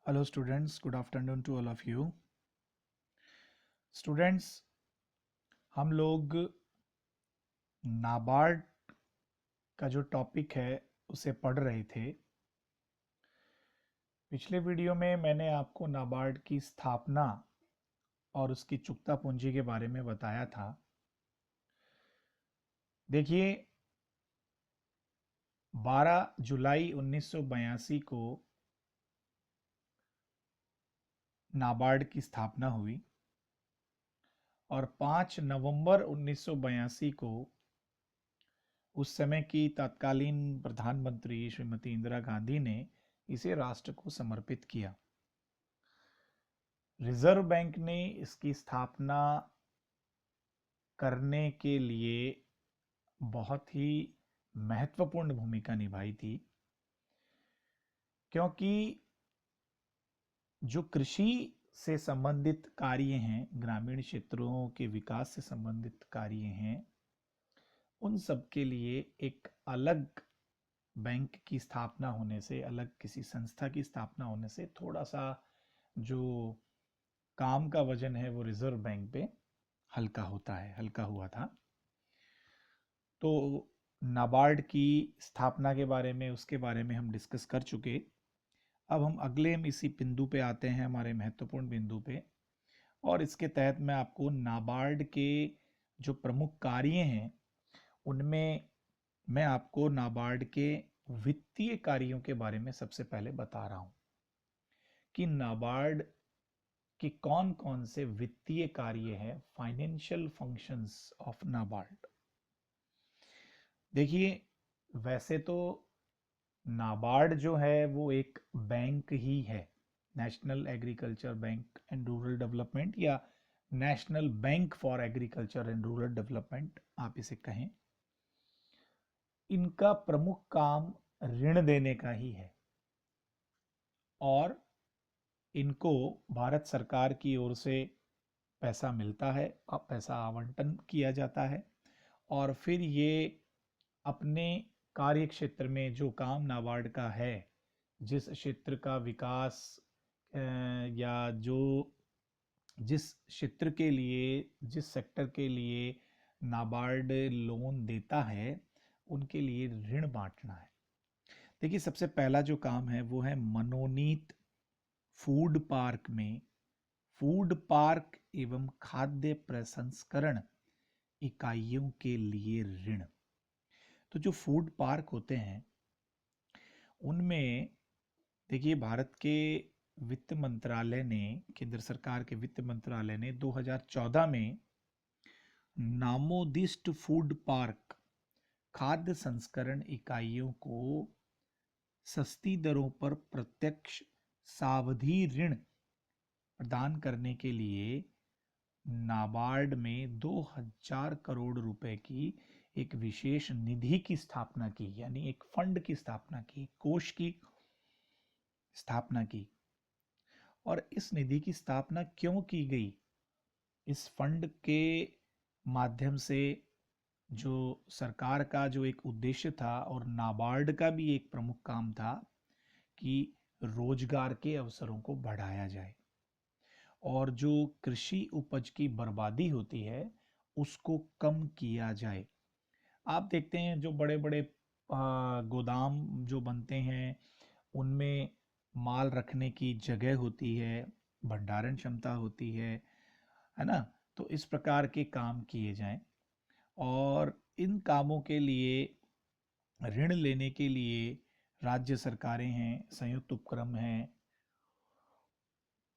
Hello students, good afternoon to all of you. Students, हम लोग नाबार्ड का जो टॉपिक है उसे पढ़ रहे थे। पिछले वीडियो में मैंने आपको नाबार्ड की स्थापना और उसकी चुकता पूंजी के बारे में बताया था। देखिए, 12 जुलाई 1982 को नाबार्ड की स्थापना हुई और 5 नवंबर 1982 को उस समय की तत्कालीन प्रधानमंत्री श्रीमती इंदिरा गांधी ने इसे राष्ट्र को समर्पित किया। रिजर्व बैंक ने इसकी स्थापना करने के लिए बहुत ही महत्वपूर्ण भूमिका निभाई थी, क्योंकि जो कृषि से संबंधित कार्य हैं, ग्रामीण क्षेत्रों के विकास से संबंधित कार्य हैं, उन सब के लिए एक अलग बैंक की स्थापना होने से, अलग किसी संस्था की स्थापना होने से थोड़ा सा जो काम का वजन है वो रिजर्व बैंक पे हल्का होता है, हल्का हुआ था। तो नाबार्ड की स्थापना के बारे में, उसके बारे में हम डिस्कस कर चुके। अब हम अगले इसी बिंदु पे आते हैं, हमारे महत्वपूर्ण बिंदु पे। और इसके तहत मैं आपको नाबार्ड के जो प्रमुख कार्य हैं उनमें मैं आपको नाबार्ड के वित्तीय कार्यों के बारे में सबसे पहले बता रहा हूँ कि नाबार्ड कि कौन कौन से वित्तीय कार्य हैं, फाइनेंशियल फंक्शंस ऑफ नाबार्ड। देखिए, वैसे तो नाबार्ड जो है वो एक बैंक ही है, national agriculture bank and rural development, या national bank for agriculture and rural development आप इसे कहें। इनका प्रमुख काम ऋण देने का ही है और इनको भारत सरकार की ओर से पैसा मिलता है, पैसा आवंटन किया जाता है और फिर ये अपने कार्य क्षेत्र में जो काम नाबार्ड का है, जिस क्षेत्र का विकास या जो जिस क्षेत्र के लिए, जिस सेक्टर के लिए नाबार्ड लोन देता है, उनके लिए ऋण बांटना है। देखिए, सबसे पहला जो काम है वो है मनोनीत फूड पार्क में फूड पार्क एवं खाद्य प्रसंस्करण इकाइयों के लिए ऋण। तो जो फूड पार्क होते हैं उनमें, देखिए, भारत के वित्त मंत्रालय ने, केंद्र सरकार के वित्त मंत्रालय ने 2014 में नामोदिष्ट फूड पार्क खाद्य संस्करण इकाइयों को सस्ती दरों पर प्रत्यक्ष सावधि ऋण प्रदान करने के लिए नाबार्ड में 2000 करोड़ रुपए की एक विशेष निधि की स्थापना की, यानी एक फंड की स्थापना की, कोष की स्थापना की। और इस निधि की स्थापना क्यों की गई? इस फंड के माध्यम से जो सरकार का जो एक उद्देश्य था और नाबार्ड का भी एक प्रमुख काम था कि रोजगार के अवसरों को बढ़ाया जाए और जो कृषि उपज की बर्बादी होती है उसको कम किया जाए। आप देखते हैं जो बड़े बड़े गोदाम जो बनते हैं उनमें माल रखने की जगह होती है, भंडारण क्षमता होती है ना। तो इस प्रकार के काम किए जाएं और इन कामों के लिए ऋण लेने के लिए राज्य सरकारें हैं, संयुक्त उपक्रम हैं,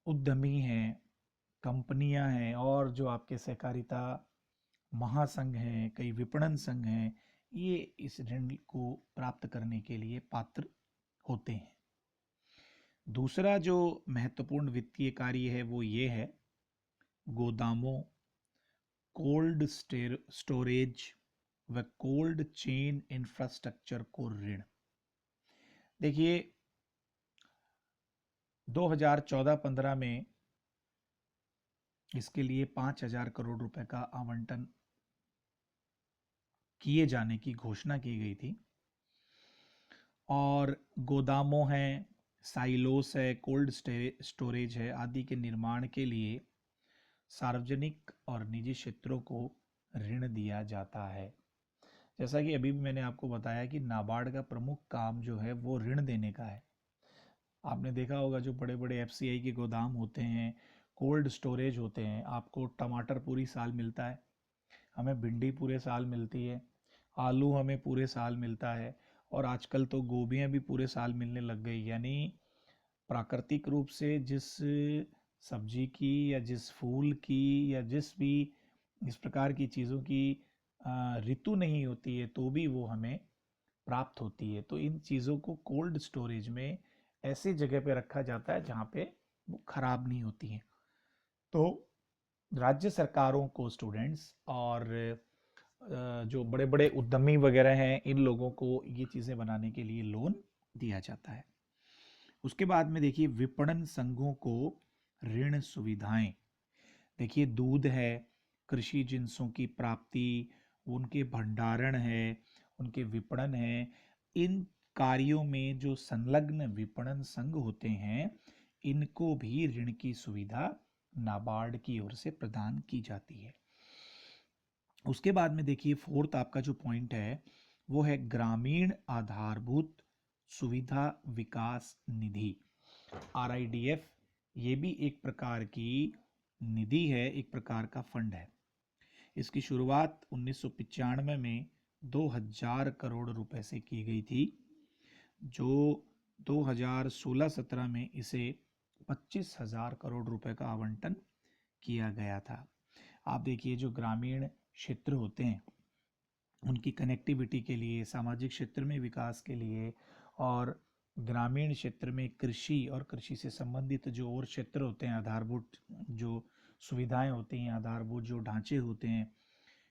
उद्यमी हैं, कंपनियां हैं और जो आपके सहकारिता महासंघ हैं, कई विपणन संघ हैं, ये इस ऋण को प्राप्त करने के लिए पात्र होते हैं। दूसरा जो महत्वपूर्ण वित्तीय कार्य है वो ये है, गोदामों, कोल्ड स्टोरेज व कोल्ड चेन इंफ्रास्ट्रक्चर को ऋण। देखिए, 2014-15 में इसके लिए 5000 करोड़ रुपए का आवंटन किए जाने की घोषणा की गई थी। और गोदामों हैं, साइलोस है, कोल्ड स्टोरेज है आदि के निर्माण के लिए सार्वजनिक और निजी क्षेत्रों को ऋण दिया जाता है। जैसा कि अभी भी मैंने आपको बताया कि नाबार्ड का प्रमुख काम जो है वो ऋण देने का है। आपने देखा होगा जो बड़े बड़े एफसीआई के गोदाम होते हैं, कोल्ड स्टोरेज होते हैं, आपको टमाटर पूरी साल मिलता है, हमें भिंडी पूरे साल मिलती है, आलू हमें पूरे साल मिलता है, और आजकल तो गोभियां भी पूरे साल मिलने लग गई। यानी प्राकृतिक रूप से जिस सब्जी की या जिस फूल की या जिस भी इस प्रकार की चीज़ों की ऋतु नहीं होती है तो भी वो हमें प्राप्त होती है। तो इन चीज़ों को कोल्ड स्टोरेज में ऐसे जगह पे रखा जाता है जहाँ पे वो खराब नहीं होती हैं। तो राज्य सरकारों को स्टूडेंट्स और जो बड़े बड़े उद्यमी वगैरह हैं इन लोगों को ये चीज़ें बनाने के लिए लोन दिया जाता है। उसके बाद में देखिए विपणन संघों को ऋण सुविधाएं। देखिए दूध है, कृषि जिनसों की प्राप्ति, उनके भंडारण है, उनके विपणन है, इन कार्यों में जो संलग्न विपणन संघ होते हैं इनको भी ऋण की सुविधा नाबार्ड की ओर से प्रदान की जाती है। उसके बाद में देखिए फोर्थ आपका जो पॉइंट है वो है ग्रामीण आधारभूत सुविधा विकास निधि, RIDF। ये भी एक प्रकार की निधि है, एक प्रकार का फंड है। इसकी शुरुआत 1995 में 2000 करोड़ रुपए से की गई थी, जो 2016-17 में इसे 25,000 करोड़ रुपए का आवंटन किया गया था। आप देखिए जो ग्रामीण क्षेत्र होते हैं उनकी कनेक्टिविटी के लिए, सामाजिक क्षेत्र में विकास के लिए, और ग्रामीण क्षेत्र में कृषि और कृषि से संबंधित जो और क्षेत्र होते हैं, आधारभूत जो सुविधाएं होती हैं, आधारभूत जो ढांचे होते हैं,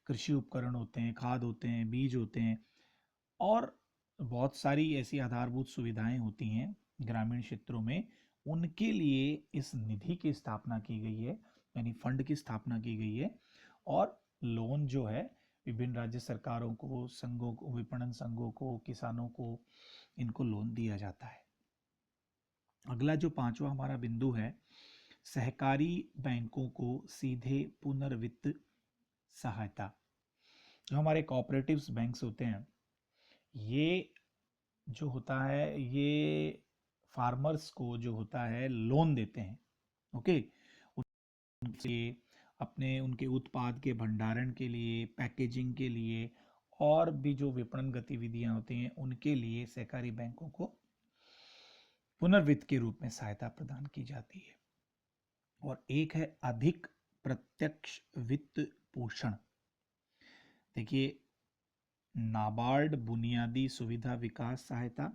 कृषि उपकरण होते हैं, खाद होते हैं, बीज होते हैं, और बहुत सारी ऐसी आधारभूत सुविधाएं होती हैं ग्रामीण क्षेत्रों में, उनके लिए इस निधि की स्थापना की गई है, यानी फंड की स्थापना की गई है। और लोन जो है विभिन्न राज्य सरकारों को, संघों को, विपणन संघों को, किसानों को, इनको लोन दिया जाता है। अगला जो पांचवा हमारा बिंदु है, सहकारी बैंकों को सीधे पुनर्वित्त सहायता। जो हमारे कोऑपरेटिव्स बैंक्स होते हैं ये जो होता है ये फार्मर्स को जो होता है लोन देते हैं। ओके, उनसे अपने उनके उत्पाद के भंडारण के लिए, पैकेजिंग के लिए, और भी जो विपणन गतिविधियां होती हैं उनके लिए सहकारी बैंकों को पुनर्वित्त के रूप में सहायता प्रदान की जाती है। और एक है अधिक प्रत्यक्ष वित्त पोषण। देखिए नाबार्ड बुनियादी सुविधा विकास सहायता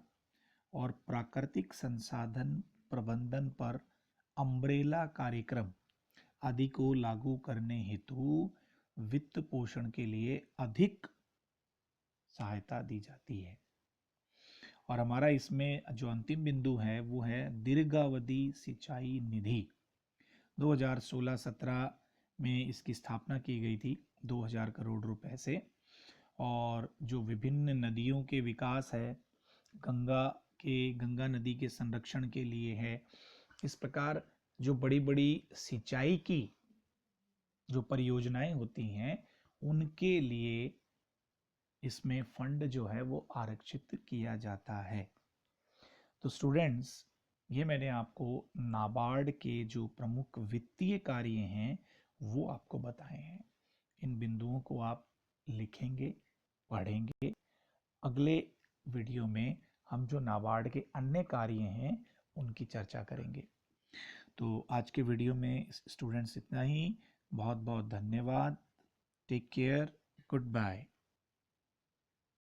और प्राकृतिक संसाधन प्रबंधन पर अम्ब्रेला कार्यक्रम आदि को लागू करने हेतु वित्त पोषण के लिए अधिक सहायता दी जाती है। और हमारा इसमें जो अंतिम बिंदु है वो है दीर्घावधि सिंचाई निधि। 2016-17 में इसकी स्थापना की गई थी 2000 करोड़ रुपए से, और जो विभिन्न नदियों के विकास है, गंगा नदी के संरक्षण के लिए है। इस प्रकार जो बड़ी बड़ी सिंचाई की जो परियोजनाएं होती हैं उनके लिए इसमें फंड जो है वो आरक्षित किया जाता है। तो स्टूडेंट्स ये मैंने आपको नाबार्ड के जो प्रमुख वित्तीय कार्य हैं वो आपको बताए हैं। इन बिंदुओं को आप लिखेंगे, पढ़ेंगे। अगले वीडियो में हम जो नाबार्ड के अन्य कार्य हैं उनकी चर्चा करेंगे। तो आज के वीडियो में स्टूडेंट्स इतना ही। बहुत बहुत धन्यवाद। Take care. Good bye.